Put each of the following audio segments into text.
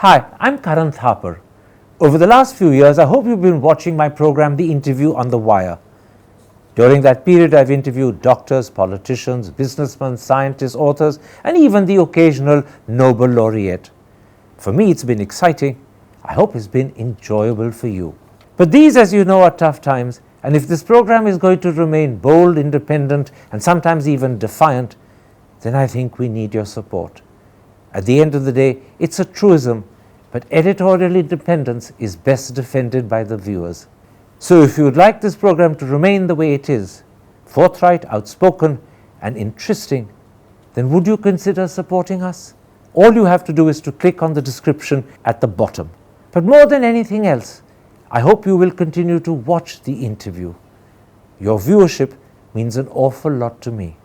Hi, I'm Karan Thapar. Over the last few years, I hope you've been watching my program, The Interview on the Wire. During that period, I've interviewed doctors, politicians, businessmen, scientists, authors, and even the occasional Nobel laureate. For me, it's been exciting. I hope it's been enjoyable for you. But these, as you know, are tough times, and if this program is going to remain bold, independent, and sometimes even defiant, then I think we need your support. At the end of the day, it's a truism, but editorial independence is best defended by the viewers. So if you would like this program to remain the way it is, forthright, outspoken, and interesting, then would you consider supporting us? All you have to do is to click on the description at the bottom. But more than anything else, I hope you will continue to watch the interview. Your viewership means an awful lot to me.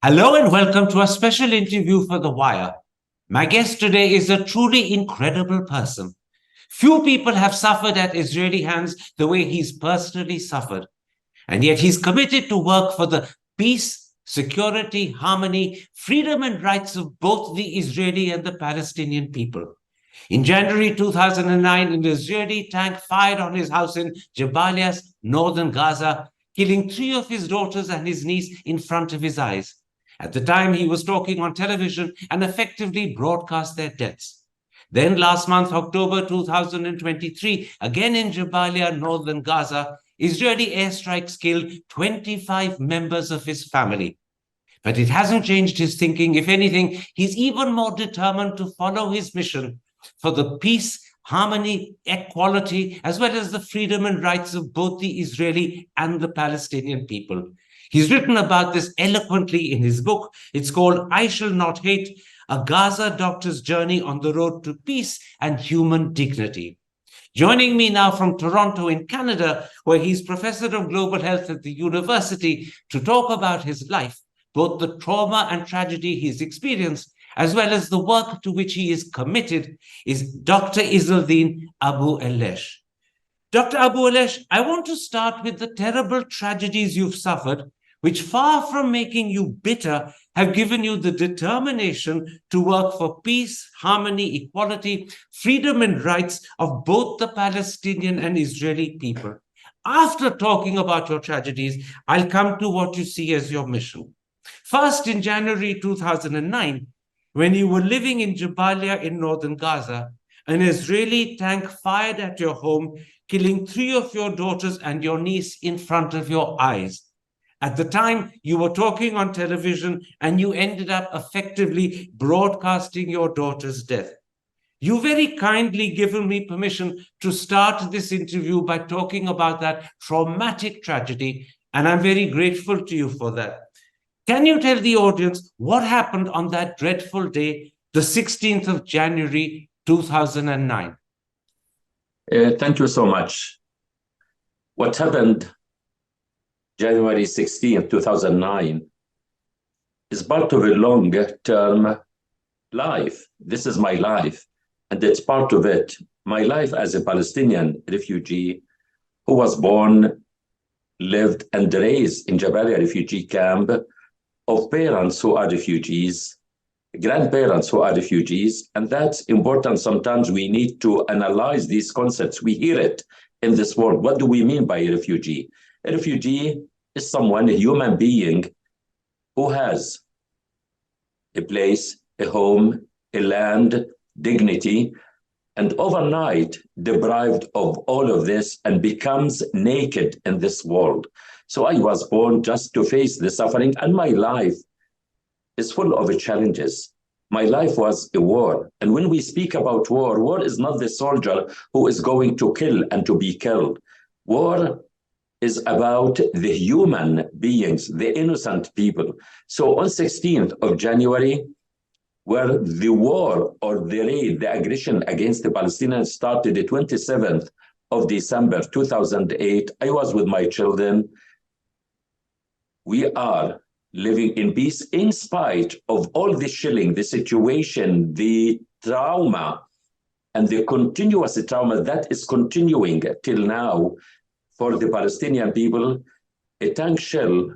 Hello and welcome to a special interview for The Wire. My guest today is a truly incredible person. Few people have suffered at Israeli hands the way he's personally suffered. And yet he's committed to work for the peace, security, harmony, freedom and rights of both the Israeli and the Palestinian people. In January 2009, an Israeli tank fired on his house in Jabbalia, northern Gaza, killing 3 of his daughters and his niece in front of his eyes. At the time, he was talking on television and effectively broadcast their deaths. Then last month, October 2023, again in Jabbalia, northern Gaza, Israeli airstrikes killed 25 members of his family. But it hasn't changed his thinking. If anything, he's even more determined to follow his mission for the peace, harmony, equality, as well as the freedom and rights of both the Israeli and the Palestinian people. He's written about this eloquently in his book. It's called I Shall Not Hate, A Gaza Doctor's Journey on the Road to Peace and Human Dignity. Joining me now from Toronto in Canada, where he's Professor of Global Health at the university, to talk about his life, both the trauma and tragedy he's experienced, as well as the work to which he is committed, is Dr. Izzeldin Abuelaish. Dr. Abuelaish, I want to start with the terrible tragedies you've suffered, which far from making you bitter, have given you the determination to work for peace, harmony, equality, freedom and rights of both the Palestinian and Israeli people. After talking about your tragedies, I'll come to what you see as your mission. First, in January 2009, when you were living in Jabbalia in northern Gaza, an Israeli tank fired at your home, killing 3 of your daughters and your niece in front of your eyes. At the time, you were talking on television and you ended up effectively broadcasting your daughter's death. You very kindly given me permission to start this interview by talking about that traumatic tragedy, and I'm very grateful to you for that. Can you tell the audience what happened on that dreadful day, the 16th of January, 2009? Thank you so much. What happened January 16, 2009 is part of a long-term life. This is my life, and it's part of it. My life as a Palestinian refugee who was born, lived, and raised in Jabbalia refugee camp, of parents who are refugees, grandparents who are refugees, and that's important. Sometimes we need to analyze these concepts. We hear it in this world. What do we mean by a refugee? A refugee is someone, a human being, who has a place, a home, a land, dignity, and overnight deprived of all of this and becomes naked in this world. So I was born just to face the suffering, and my life is full of challenges. My life was a war. And when we speak about war, war is not the soldier who is going to kill and to be killed. War is about the human beings, the innocent people. So on 16th of January, where the war or the raid, the aggression against the Palestinians started the 27th of December 2008. I was with my children. We are living in peace in spite of all the shelling, the situation, the trauma, and the continuous trauma that is continuing till now for the Palestinian people. A tank shell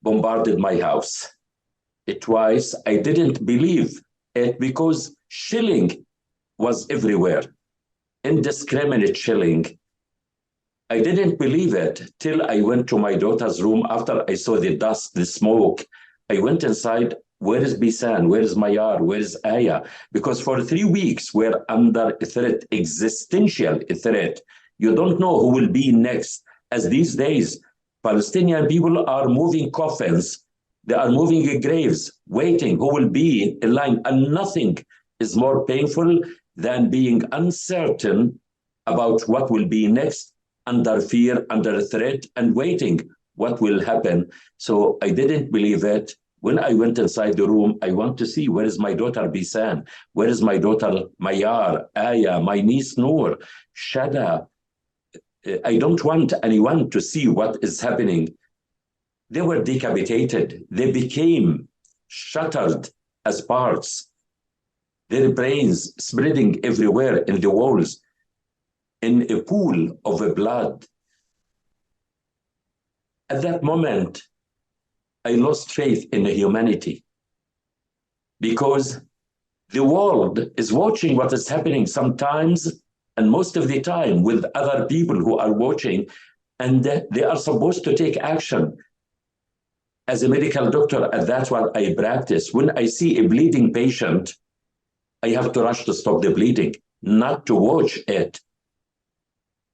bombarded my house. Twice. I didn't believe it because shelling was everywhere, indiscriminate shelling. I didn't believe it till I went to my daughter's room after I saw the dust, the smoke. I went inside. Where is Bisan? Where is Mayar? Where is Aya? Because for 3 weeks we're under a threat, existential threat. You don't know who will be next. As these days, Palestinian people are moving coffins. They are moving graves, waiting who will be in line. And nothing is more painful than being uncertain about what will be next, under fear, under threat, and waiting what will happen. So I didn't believe it. When I went inside the room, I want to see, where is my daughter Bisan? Where is my daughter Mayar, Aya, my niece Noor, Shada? I don't want anyone to see what is happening. They were decapitated. They became shattered as parts. Their brains spreading everywhere in the walls, in a pool of blood. At that moment, I lost faith in humanity because the world is watching what is happening sometimes, and most of the time with other people who are watching, and they are supposed to take action. As a medical doctor, and that's what I practice, when I see a bleeding patient, I have to rush to stop the bleeding, not to watch it.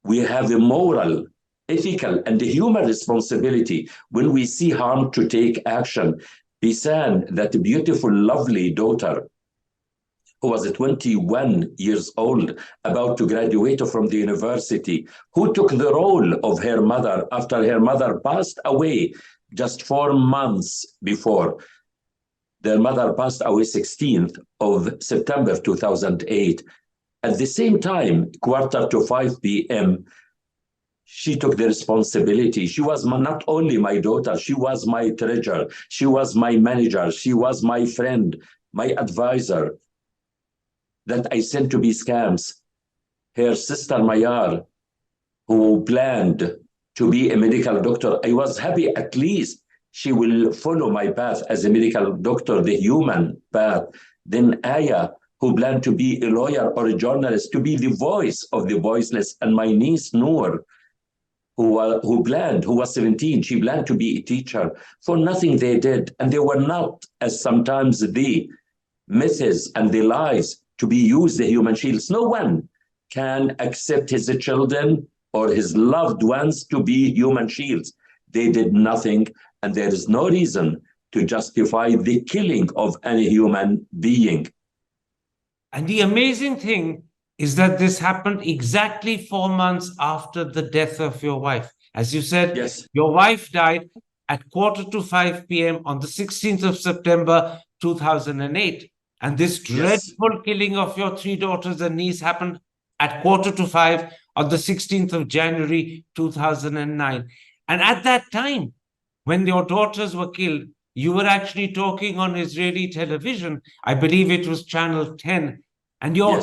We have a moral, ethical, and human responsibility when we see harm to take action. Bisan, that beautiful, lovely daughter, who was 21 years old, about to graduate from the university, who took the role of her mother after her mother passed away just 4 months before. Their mother passed away 16th of September 2008. At the same time, 4:45 p.m., she took the responsibility. She was not only my daughter, she was my treasure, she was my manager, she was my friend, my advisor that I sent to be scams. Her sister Mayar, who planned to be a medical doctor, I was happy at least she will follow my path as a medical doctor, the human path. Then Aya, who planned to be a lawyer or a journalist, to be the voice of the voiceless. And my niece Noor, who was 17, she planned to be a teacher. For nothing they did. And they were not, as sometimes the myths and the lies, to be used the human shields. No one can accept his children or his loved ones to be human shields. They did nothing, and there is no reason to justify the killing of any human being. And the amazing thing is that this happened exactly 4 months after the death of your wife. As you said, yes, your wife died at 4:45 p.m. on the 16th of September 2008. And this dreadful killing of your 3 daughters and niece happened at 4:45 on the 16th of January 2009. And at that time, when your daughters were killed, you were actually talking on Israeli television. I believe it was Channel 10. And your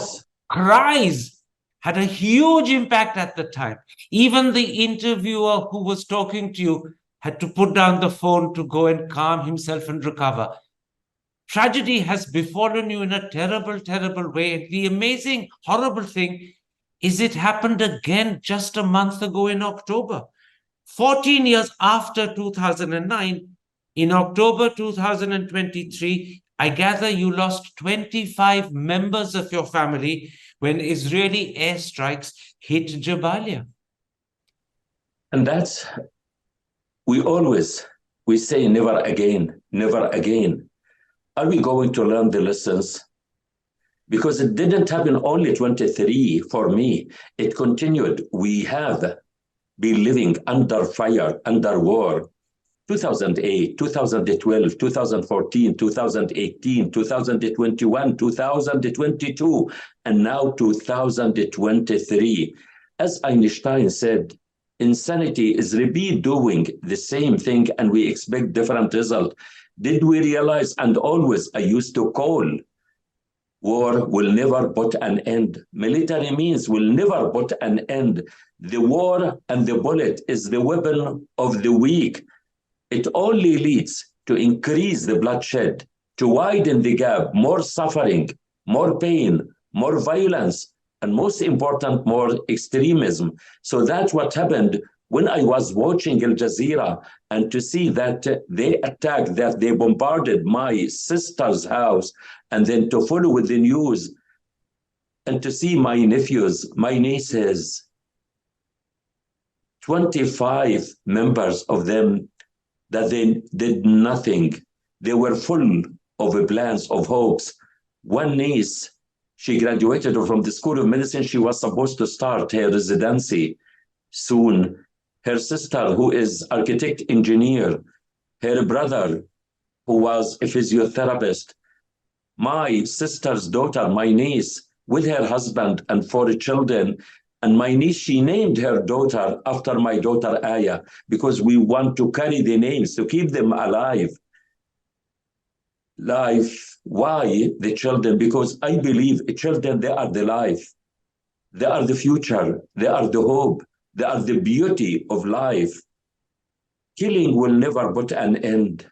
cries had a huge impact at the time. Even the interviewer who was talking to you had to put down the phone to go and calm himself and recover. Tragedy has befallen you in a terrible, terrible way. And the amazing, horrible thing is it happened again just a month ago in October. 14 years after 2009, in October 2023, I gather you lost 25 members of your family when Israeli airstrikes hit Jabbalia. And that's, we say never again, never again. Are we going to learn the lessons? Because it didn't happen only 23 for me. It continued. We have been living under fire, under war. 2008, 2012, 2014, 2018, 2021, 2022, and now 2023. As Einstein said, insanity is repeat doing the same thing and we expect different result. Did we realize, and always I used to call, war will never put an end. Military means will never put an end. The war and the bullet is the weapon of the weak. It only leads to increase the bloodshed, to widen the gap, more suffering, more pain, more violence, and most important, more extremism. So that's what happened when I was watching Al Jazeera, and to see that they attacked, that they bombarded my sister's house, and then to follow with the news, and to see my nephews, my nieces, 25 members of them, that they did nothing. They were full of plans, of hopes. One niece, she graduated from the School of Medicine. She was supposed to start her residency soon. Her sister, who is architect engineer, her brother, who was a physiotherapist, my sister's daughter, my niece, with her husband and 4 children. And my niece, she named her daughter after my daughter Aya, because we want to carry the names, to keep them alive. Life, why the children? Because I believe children, they are the life. They are the future. They are the hope. They are the beauty of life. Killing will never put an end.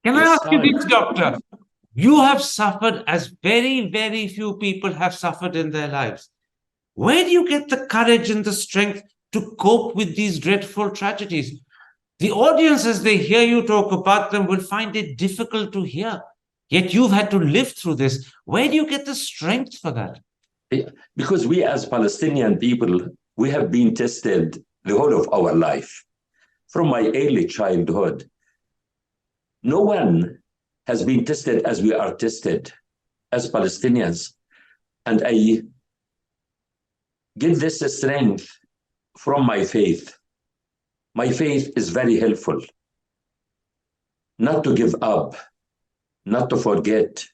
Can I ask you this, doctor? You have suffered as very, very few people have suffered in their lives. Where do you get the courage and the strength to cope with these dreadful tragedies? The audience, as they hear you talk about them, will find it difficult to hear. Yet you've had to live through this. Where do you get the strength for that? Because we as Palestinian people, we have been tested the whole of our life. From my early childhood, no one has been tested as we are tested as Palestinians. And I get this strength from my faith. My faith is very helpful. Not to give up, not to forget.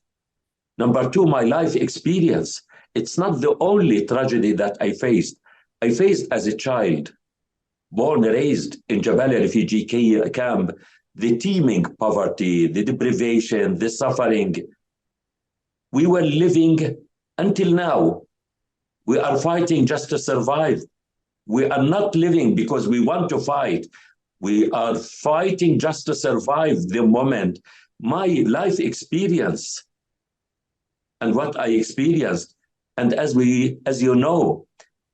Number 2, my life experience. It's not the only tragedy that I faced. I faced as a child, born and raised in Jabbalia refugee camp, the teeming poverty, the deprivation, the suffering. We were living until now. We are fighting just to survive. We are not living because we want to fight. We are fighting just to survive the moment. My life experience and what I experienced, and as you know,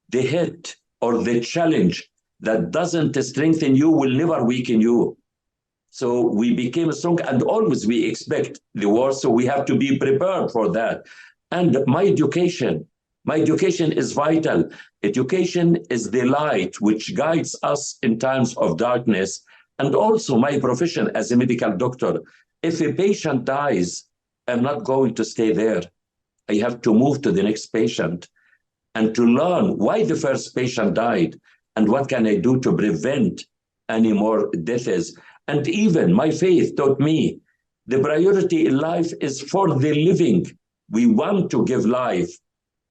the hit or the challenge that doesn't strengthen you will never weaken you. So we became strong, and always we expect the war, so we have to be prepared for that. And my education is vital. Education is the light which guides us in times of darkness. And also my profession as a medical doctor. If a patient dies, I'm not going to stay there. I have to move to the next patient and to learn why the first patient died and what can I do to prevent any more deaths. And even my faith taught me the priority in life is for the living. We want to give life.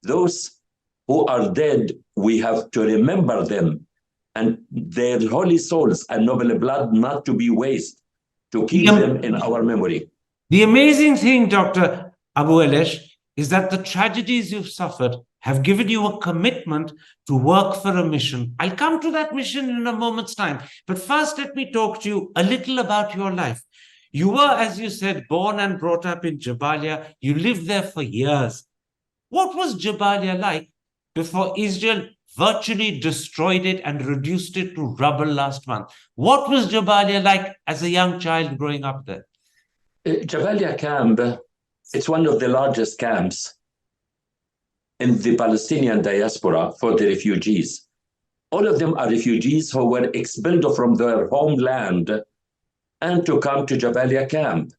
Those who are dead, we have to remember them and their holy souls and noble blood not to be wasted, to keep them in our memory. The amazing thing, Dr. Abuelaish, is that the tragedies you've suffered have given you a commitment to work for a mission. I'll come to that mission in a moment's time. But first, let me talk to you a little about your life. You were, as you said, born and brought up in Jabbalia. You lived there for years. What was Jabbalia like before Israel virtually destroyed it and reduced it to rubble last month? What was Jabbalia like as a young child growing up there? Jabbalia camp, it's one of the largest camps in the Palestinian diaspora for the refugees. All of them are refugees who were expelled from their homeland and to come to Jabbalia camp.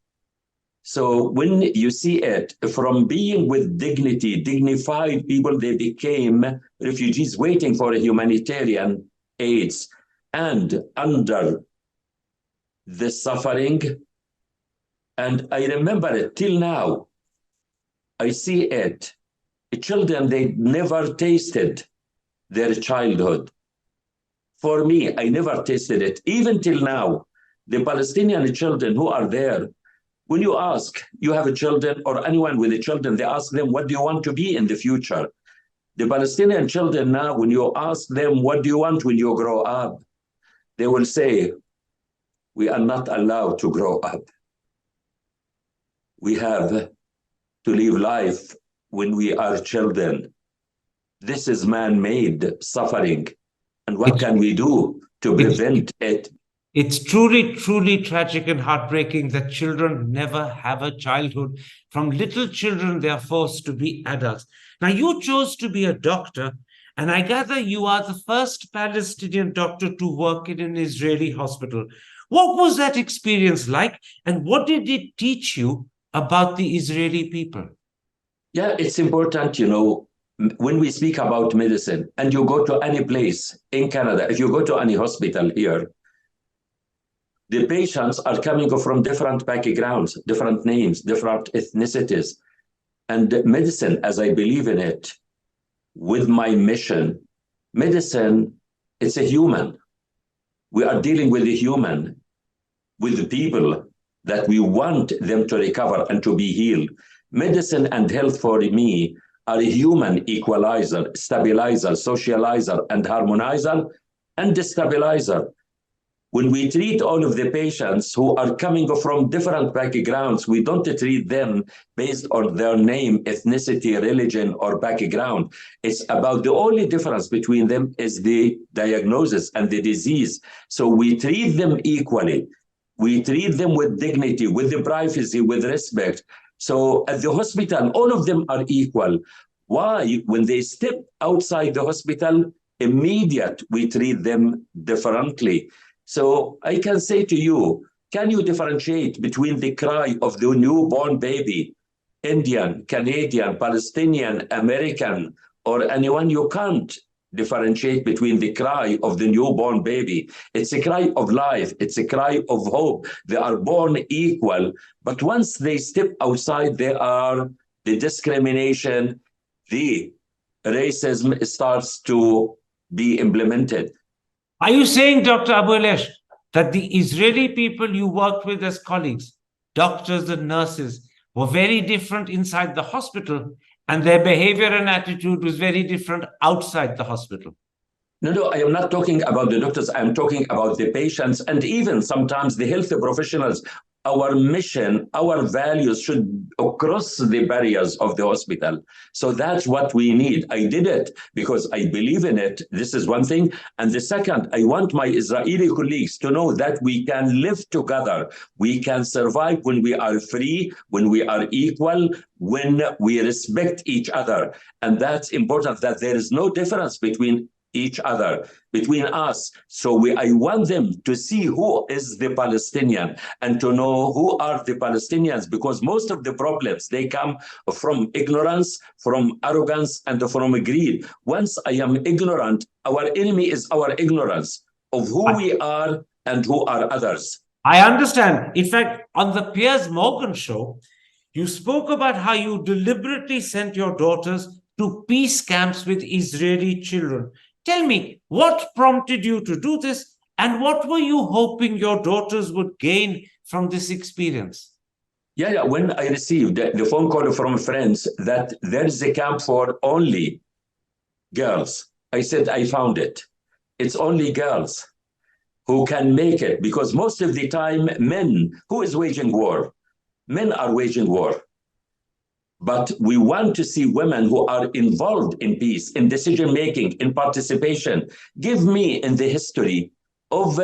So when you see it, from being with dignity, dignified people, they became refugees waiting for humanitarian aids and under the suffering. And I remember it till now. I see it. Children, they never tasted their childhood. For me, I never tasted it. Even till now, the Palestinian children who are there, when you ask, you have a children or anyone with a children, they ask them, what do you want to be in the future? The Palestinian children now, when you ask them, what do you want when you grow up? They will say, we are not allowed to grow up. We have to live life when we are children. This is man-made suffering. And what can we do to prevent it? It's truly, truly tragic and heartbreaking that children never have a childhood. From little children, they are forced to be adults. Now, you chose to be a doctor, and I gather you are the first Palestinian doctor to work in an Israeli hospital. What was that experience like, and what did it teach you about the Israeli people? Yeah, it's important, you know, when we speak about medicine and you go to any place in Canada, if you go to any hospital here, the patients are coming from different backgrounds, different names, different ethnicities. And medicine, as I believe in it, with my mission, medicine, it's a human. We are dealing with the human, with the people that we want them to recover and to be healed. Medicine and health for me are a human equalizer, stabilizer, socializer, and harmonizer, and destabilizer. When we treat all of the patients who are coming from different backgrounds, we don't treat them based on their name, ethnicity, religion, or background. It's about the only difference between them is the diagnosis and the disease. So we treat them equally. We treat them with dignity, with the privacy, with respect. So at the hospital, all of them are equal. Why? When they step outside the hospital, immediately we treat them differently. So I can say to you, can you differentiate between the cry of the newborn baby, Indian, Canadian, Palestinian, American, or anyone? You can't differentiate between the cry of the newborn baby. It's a cry of life. It's a cry of hope. They are born equal. But once they step outside, the discrimination, the racism starts to be implemented. Are you saying, Dr. Abuelaish, that the Israeli people you worked with as colleagues, doctors and nurses, were very different inside the hospital, and their behavior and attitude was very different outside the hospital? No, I am not talking about the doctors. I'm talking about the patients and even sometimes the health professionals. Our mission, our values should cross the barriers of the hospital. So that's what we need. I did it because I believe in it. This is one thing. And the second, I want my Israeli colleagues to know that we can live together. We can survive when we are free, when we are equal, when we respect each other. And that's important, that there is no difference between each other, between us. So I want them to see who is the Palestinian and to know who are the Palestinians, because most of the problems, they come from ignorance, from arrogance, and from greed. Once I am ignorant, our enemy is our ignorance of who we are and who are others. I understand. In fact, on the Piers Morgan show, you spoke about how you deliberately sent your daughters to peace camps with Israeli children. Tell me, what prompted you to do this, and what were you hoping your daughters would gain from this experience? Yeah. When I received the phone call from friends that there is a camp for only girls, I said, I found it. It's only girls who can make it, because most of the time, men, who is waging war? Men are waging war. But we want to see women who are involved in peace, in decision-making, in participation. Give me in the history of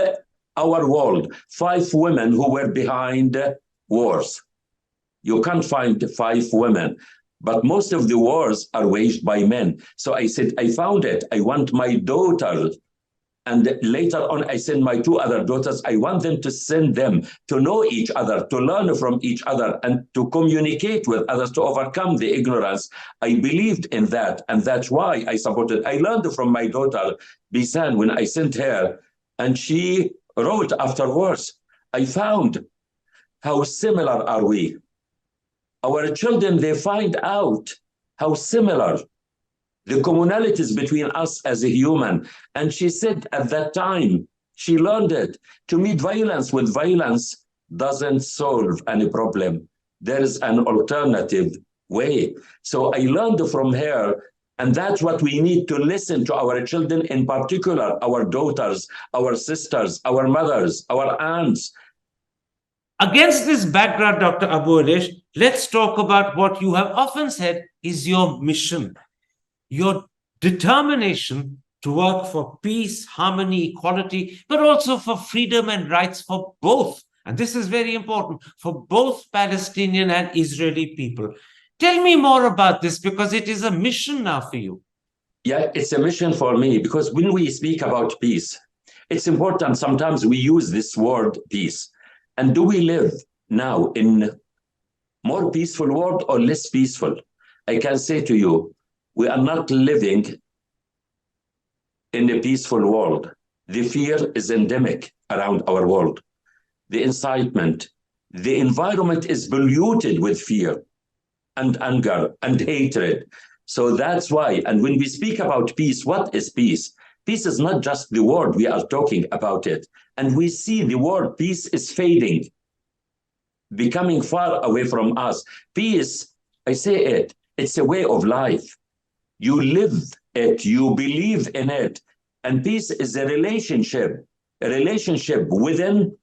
our world 5 women who were behind wars. You can't find 5 women, but most of the wars are waged by men. So I said, I found it. I want my daughters. And later on, I sent my 2 other daughters. I want them to send them to know each other, to learn from each other, and to communicate with others, to overcome the ignorance. I believed in that, and that's why I supported. I learned from my daughter, Bisan, when I sent her, and she wrote afterwards, I found how similar are we. Our children, they find out how similar the commonalities between us as a human. And she said at that time, she learned it. To meet violence with violence doesn't solve any problem. There is an alternative way. So I learned from her, and that's what we need to listen to our children, in particular, our daughters, our sisters, our mothers, our aunts. Against this background, Dr. Abuelaish, let's talk about what you have often said is your mission, your determination to work for peace, harmony, equality, but also for freedom and rights for both. And this is very important for both Palestinian and Israeli people. Tell me more about this, because it is a mission now for you. Yeah, it's a mission for me, because when we speak about peace, it's important. Sometimes we use this word peace. And do we live now in more peaceful world or less peaceful? I can say to you, we are not living in a peaceful world. The fear is endemic around our world. The incitement, the environment is polluted with fear and anger and hatred. So that's why, and when we speak about peace, what is peace? Peace is not just the word, we are talking about it. And we see the word peace is fading, becoming far away from us. Peace, I say it, it's a way of life. You live it, you believe in it. And peace is a relationship within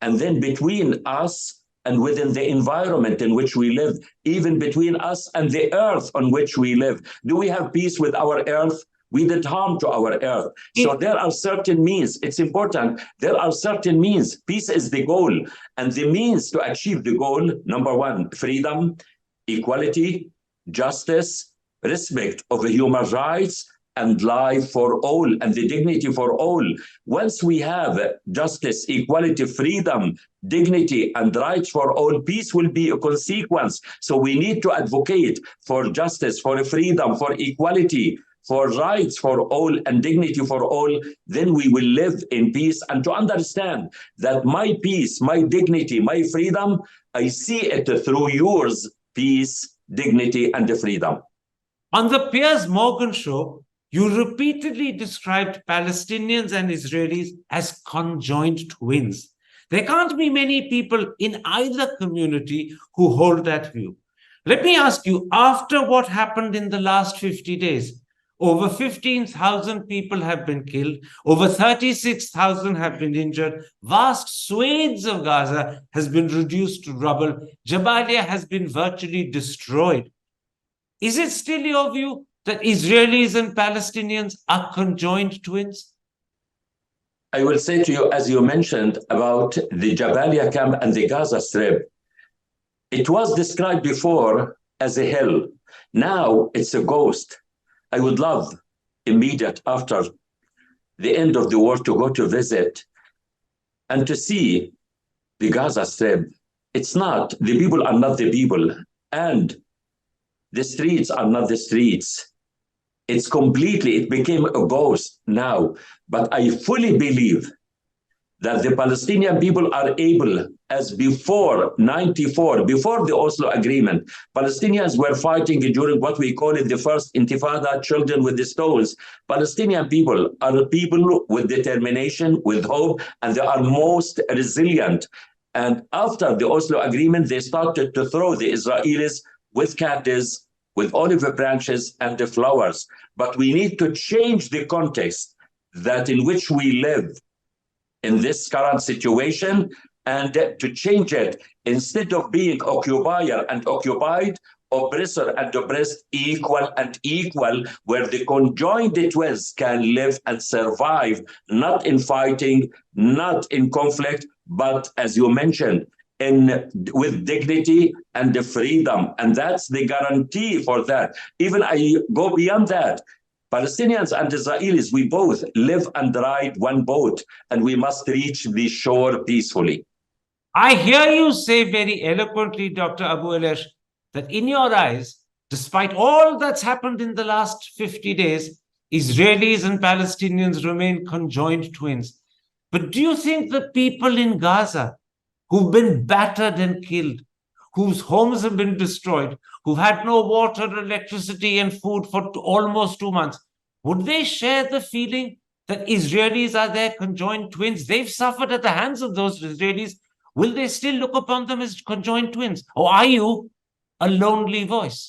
and then between us and within the environment in which we live, even between us and the earth on which we live. Do we have peace with our earth? We did harm to our earth. So there are certain means. It's important. There are certain means. Peace is the goal. And the means to achieve the goal, number one, freedom, equality, justice, respect of human rights, and life for all, and the dignity for all. Once we have justice, equality, freedom, dignity, and rights for all, peace will be a consequence. So we need to advocate for justice, for freedom, for equality, for rights for all, and dignity for all. Then we will live in peace. And to understand that my peace, my dignity, my freedom, I see it through yours, peace, dignity, and freedom. On the Piers Morgan show, you repeatedly described Palestinians and Israelis as conjoined twins. There can't be many people in either community who hold that view. Let me ask you, after what happened in the last 50 days, over 15,000 people have been killed, over 36,000 have been injured, vast swathes of Gaza has been reduced to rubble, Jabbalia has been virtually destroyed. Is it still your view that Israelis and Palestinians are conjoined twins? I will say to you, as you mentioned about the Jabbalia camp and the Gaza Strip, it was described before as a hell. Now it's a ghost. I would love immediate after the end of the war to go to visit and to see the Gaza Strip. It's not, the people are not the people, and the streets are not the streets. It's completely, it became a ghost now. But I fully believe that the Palestinian people are able, as before 94, before the Oslo Agreement, Palestinians were fighting during what we call it the first intifada, children with the stones. Palestinian people are people with determination, with hope, and they are most resilient. And after the Oslo Agreement, they started to throw the Israelis with cactus, with olive branches and the flowers. But we need to change the context that in which we live in this current situation, and to change it, instead of being occupier and occupied, oppressor and oppressed, equal and equal, where the conjoined twins can live and survive, not in fighting, not in conflict, but as you mentioned, with dignity and the freedom. And that's the guarantee for that. Even I go beyond that. Palestinians and Israelis, we both live and ride one boat, and we must reach the shore peacefully. I hear you say very eloquently, Dr. Abuelaish, that in your eyes, despite all that's happened in the last 50 days, Israelis and Palestinians remain conjoined twins. But do you think the people in Gaza who've been battered and killed, whose homes have been destroyed, who've had no water, electricity, and food for almost 2 months, would they share the feeling that Israelis are their conjoined twins? They've suffered at the hands of those Israelis. Will they still look upon them as conjoined twins? Or are you a lonely voice?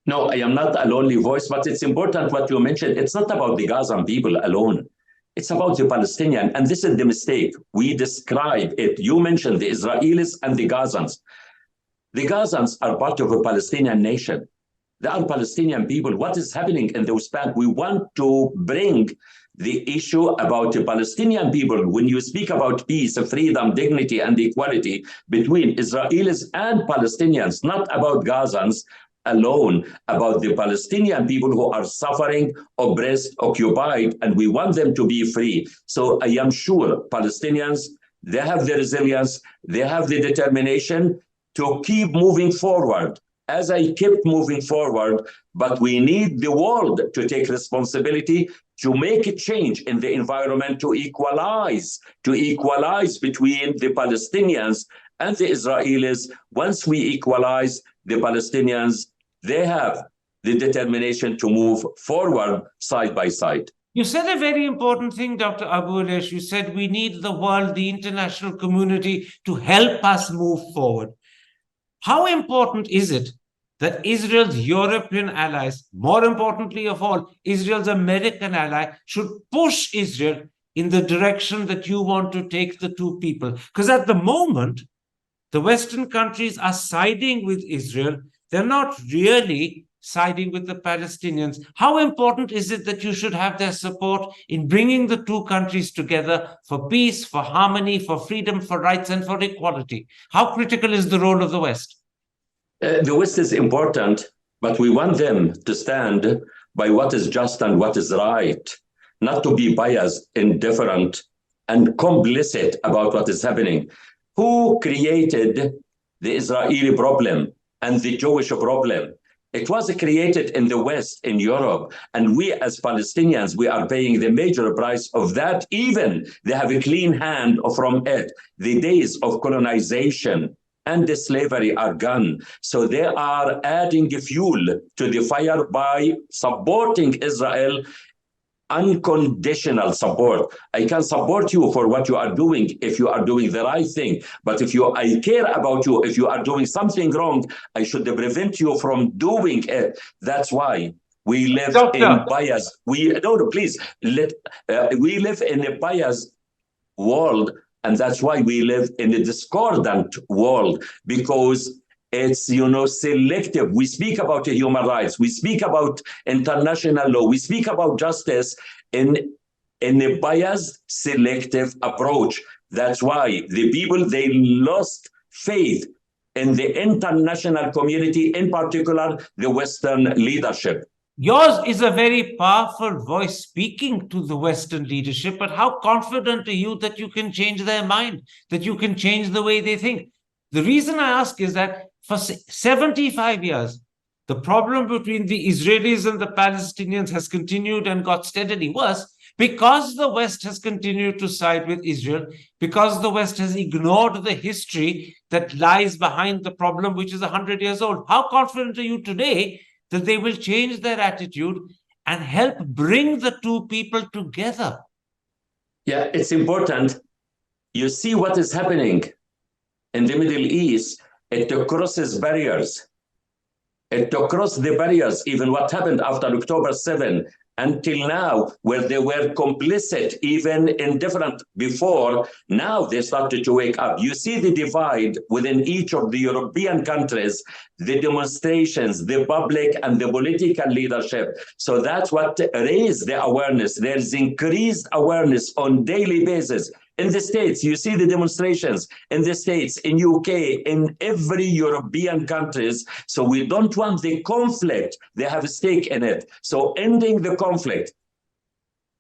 No, I am not a lonely voice, but it's important what you mentioned. It's not about the Gazan people alone. It's about the Palestinian, and this is the mistake. We describe it. You mentioned the Israelis and the Gazans. The Gazans are part of a Palestinian nation. They are Palestinian people. What is happening in the West Bank? We want to bring the issue about the Palestinian people. When you speak about peace, freedom, dignity, and equality between Israelis and Palestinians, not about Gazans alone, about the Palestinian people who are suffering, oppressed, occupied, and we want them to be free. So I am sure Palestinians, they have the resilience, they have the determination to keep moving forward, as I kept moving forward, but we need the world to take responsibility to make a change in the environment to equalize between the Palestinians and the Israelis. Once we equalize, the Palestinians, they have the determination to move forward side by side. You said a very important thing, Dr. Abuelaish. You said we need the world, the international community to help us move forward. How important is it that Israel's European allies, more importantly of all, Israel's American ally, should push Israel in the direction that you want to take the two people? Because at the moment, the Western countries are siding with Israel. They're not really siding with the Palestinians. How important is it that you should have their support in bringing the two countries together for peace, for harmony, for freedom, for rights, and for equality? How critical is the role of the West? The West is important, but we want them to stand by what is just and what is right, not to be biased, indifferent, and complicit about what is happening. Who created the Israeli problem and the Jewish problem? It was created in the West, in Europe, and we as Palestinians, we are paying the major price of that. Even they have a clean hand from it. The days of colonization and the slavery are gone. So they are adding fuel to the fire by supporting Israel. Unconditional support. I can support you for what you are doing if you are doing the right thing. But if I care about you, if you are doing something wrong, I should prevent you from doing it. That's why we live in bias. We live in a biased world, and that's why we live in a discordant world, because it's, selective. We speak about human rights. We speak about international law. We speak about justice in a biased, selective approach. That's why the people, they lost faith in the international community, in particular, the Western leadership. Yours is a very powerful voice speaking to the Western leadership, but how confident are you that you can change their mind, that you can change the way they think? The reason I ask is that for 75 years, the problem between the Israelis and the Palestinians has continued and got steadily worse because the West has continued to side with Israel, because the West has ignored the history that lies behind the problem, which is 100 years old. How confident are you today that they will change their attitude and help bring the two people together? Yeah, it's important. You see what is happening in the Middle East. It crosses barriers. It crossed the barriers, even what happened after October 7 until now, where they were complicit, even indifferent before. Now they started to wake up. You see the divide within each of the European countries, the demonstrations, the public and the political leadership. So that's what raised the awareness. There's increased awareness on daily basis. In the States, you see the demonstrations in the States, in UK, in every European countries. So we don't want the conflict. They have a stake in it. So ending the conflict,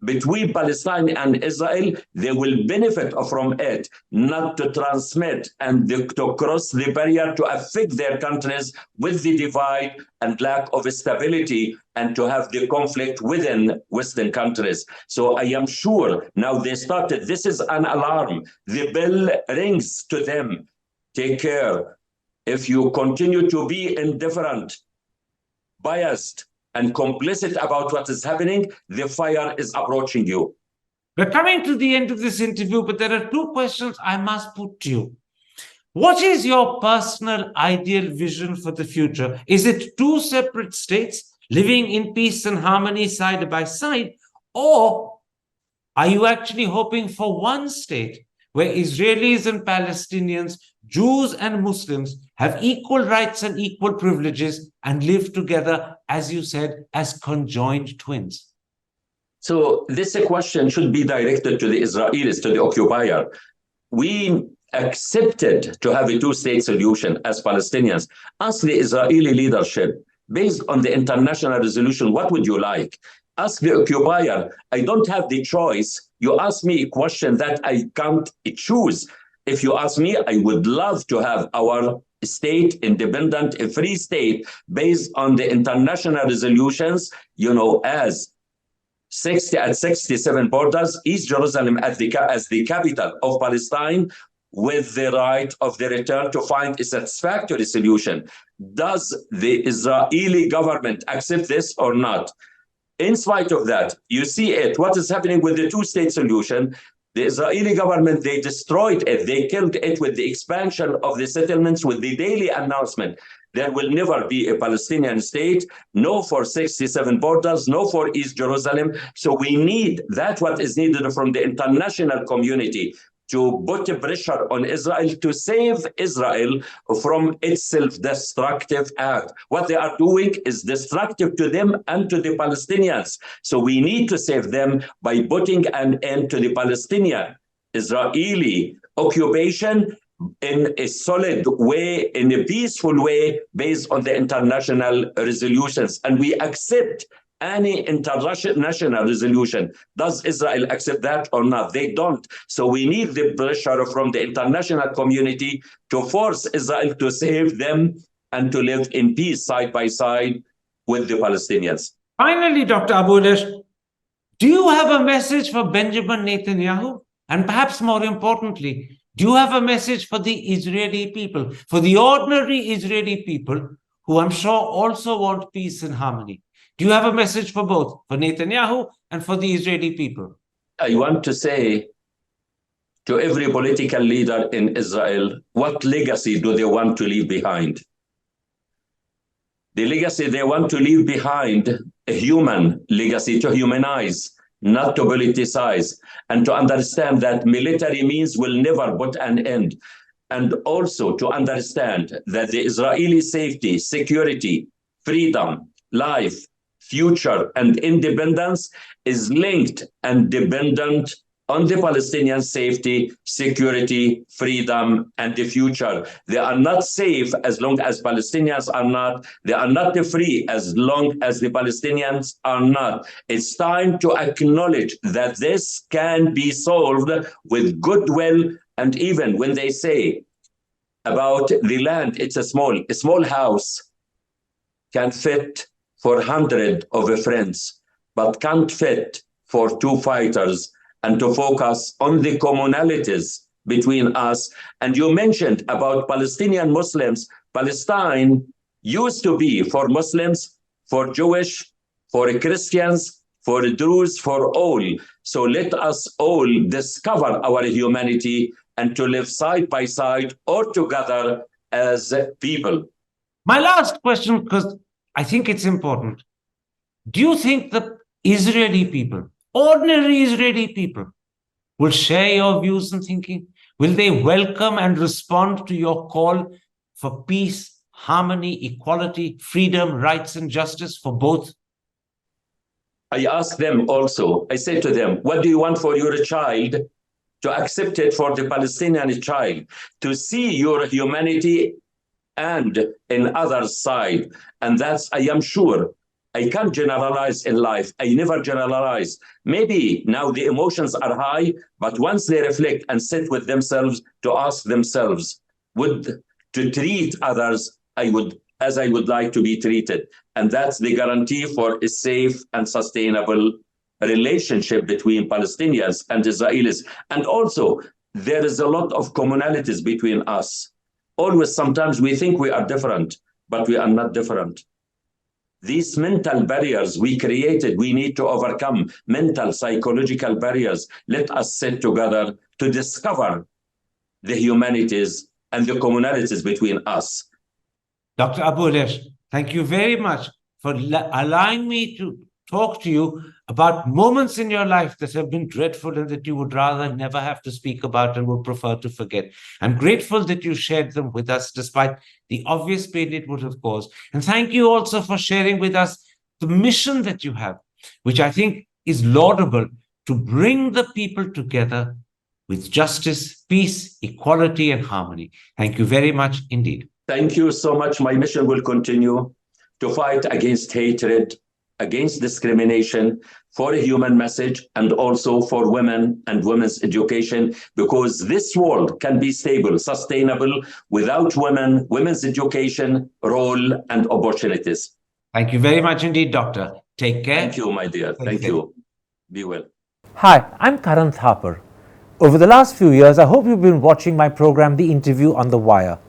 between Palestine and Israel, they will benefit from it, not to transmit and to cross the barrier to affect their countries with the divide and lack of stability and to have the conflict within Western countries. So I am sure now they started, this is an alarm. The bell rings to them. Take care. If you continue to be indifferent, biased, and complicit about what is happening, the fire is approaching you. We're coming to the end of this interview, but there are two questions I must put to you. What is your personal ideal vision for the future? Is it two separate states living in peace and harmony side by side? Or are you actually hoping for one state where Israelis and Palestinians, Jews and Muslims have equal rights and equal privileges and live together, as you said, as conjoined twins? So this question should be directed to the Israelis, to the occupier. We accepted to have a two-state solution as Palestinians. Ask the Israeli leadership, based on the international resolution, what would you like? Ask the occupier. I don't have the choice. You ask me a question that I can't choose. If you ask me, I would love to have our state, independent, a free state, based on the international resolutions, as 67 borders, East Jerusalem as the capital of Palestine, with the right of the return to find a satisfactory solution. Does the Israeli government accept this or not? In spite of that, you see what is happening with the two-state solution. The Israeli government, they destroyed it. They killed it with the expansion of the settlements, with the daily announcement. There will never be a Palestinian state, no for 67 borders, no for East Jerusalem. So we need that, what is needed from the international community, to put pressure on Israel to save Israel from its self-destructive act. What they are doing is destructive to them and to the Palestinians. So we need to save them by putting an end to the Palestinian Israeli occupation in a solid way, in a peaceful way, based on the international resolutions. And we accept any international resolution. Does Israel accept that or not? They don't. So we need the pressure from the international community to force Israel to save them and to live in peace side by side with the Palestinians. Finally, Dr. Abuelaish, do you have a message for Benjamin Netanyahu? And perhaps more importantly, do you have a message for the Israeli people, for the ordinary Israeli people, who I'm sure also want peace and harmony? Do you have a message for both, for Netanyahu and for the Israeli people? I want to say to every political leader in Israel, what legacy do they want to leave behind? The legacy they want to leave behind, a human legacy, to humanize, not to politicize, and to understand that military means will never put an end. And also to understand that the Israeli safety, security, freedom, life, future, and independence is linked and dependent on the Palestinian safety, security, freedom, and the future. They are not safe as long as Palestinians are not. They are not free as long as the Palestinians are not. It's time to acknowledge that this can be solved with goodwill. And even when they say about the land, it's a small house can fit for 100 of friends, but can't fit for 2 fighters, and to focus on the commonalities between us. And you mentioned about Palestinian Muslims. Palestine used to be for Muslims, for Jewish, for Christians, for Druze, for all. So let us all discover our humanity and to live side by side or together as people. My last question, because I think it's important. Do you think the Israeli people, ordinary Israeli people, will share your views and thinking? Will they welcome and respond to your call for peace, harmony, equality, freedom, rights, and justice for both? I ask them also, I say to them, what do you want for your child? To accept it for the Palestinian child, to see your humanity and in other side. And that's, I am sure, I can't generalize in life. I never generalize. Maybe now the emotions are high, but once they reflect and sit with themselves to ask themselves, to treat others as I would like to be treated. And that's the guarantee for a safe and sustainable relationship between Palestinians and Israelis. And also, there is a lot of commonalities between us. Always, sometimes we think we are different, but we are not different. These mental barriers we created, we need to overcome mental, psychological barriers. Let us sit together to discover the humanities and the commonalities between us. Dr. Abuelaish, thank you very much for allowing me to talk to you about moments in your life that have been dreadful and that you would rather never have to speak about and would prefer to forget. I'm grateful that you shared them with us despite the obvious pain it would have caused. And thank you also for sharing with us the mission that you have, which I think is laudable, to bring the people together with justice, peace, equality, and harmony. Thank you very much indeed. Thank you so much. My mission will continue to fight against hatred, against discrimination, for a human message, and also for women and women's education, because this world can be stable, sustainable without women, women's education, role, and opportunities. Thank you very much indeed, Doctor. Take care. Thank you, my dear. Thank you. Be well. Hi, I'm Karan Thapar. Over the last few years, I hope you've been watching my program, The Interview on the Wire.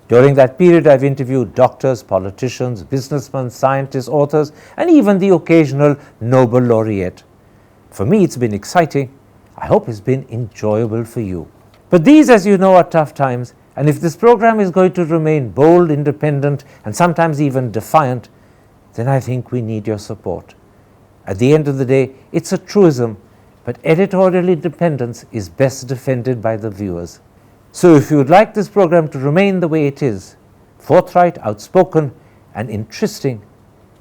During that period, I've interviewed doctors, politicians, businessmen, scientists, authors, and even the occasional Nobel laureate. For me, it's been exciting. I hope it's been enjoyable for you. But these, as you know, are tough times, and if this program is going to remain bold, independent, and sometimes even defiant, then I think we need your support. At the end of the day, it's a truism, but editorial independence is best defended by the viewers. So if you would like this program to remain the way it is, forthright, outspoken, and interesting,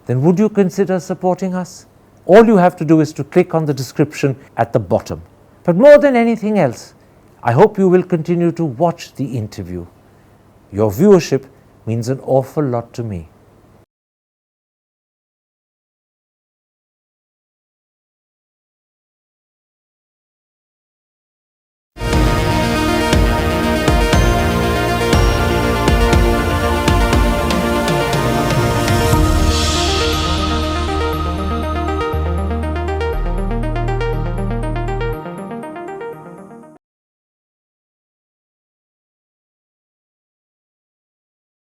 then would you consider supporting us? All you have to do is to click on the description at the bottom. But more than anything else, I hope you will continue to watch The Interview. Your viewership means an awful lot to me.